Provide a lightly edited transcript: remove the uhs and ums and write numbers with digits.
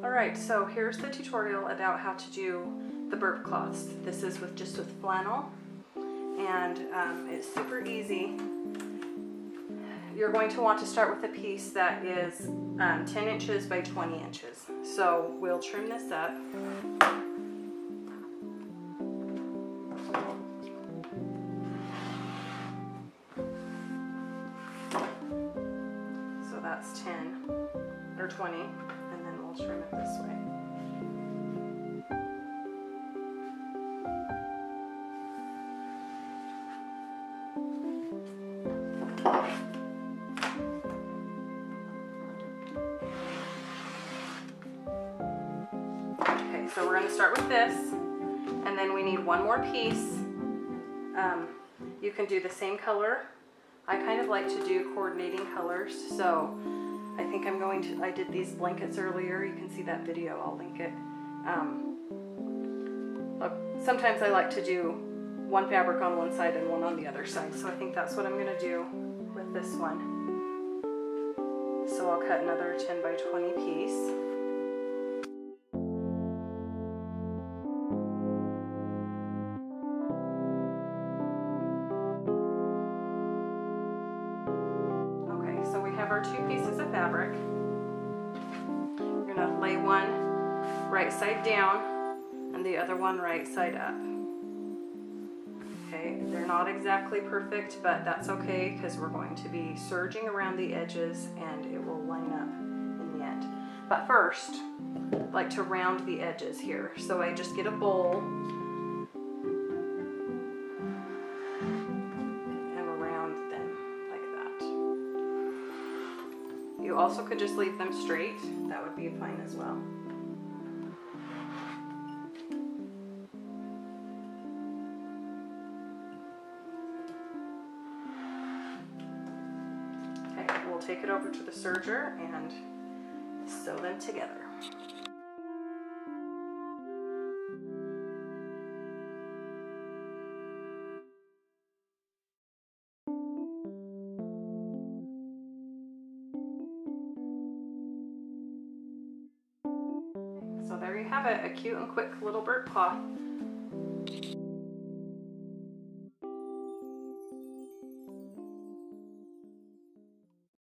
Alright, so here's the tutorial about how to do the burp cloths. This is just with flannel, and it's super easy. You're going to want to start with a piece that is 10 inches by 20 inches. So we'll trim this up. So that's 10 or 20, and then we'll trim it this way. Okay, so we're going to start with this, and then we need one more piece. You can do the same color. I kind of like to do coordinating colors, so I think I did these blankets earlier. You can see that video, I'll link it. Sometimes I like to do one fabric on one side and one on the other side, so I think that's what I'm going to do with this one. So I'll cut another 10 by 20 piece. Our two pieces of fabric. We're going to lay one right side down and the other one right side up. Okay, they're not exactly perfect, but that's okay because we're going to be serging around the edges and it will line up in the end. But first, I like to round the edges here. So I just get a bowl You also could just leave them straight. That would be fine as well. Okay, we'll take it over to the serger and sew them together. So there you have it, a cute and quick little burp cloth.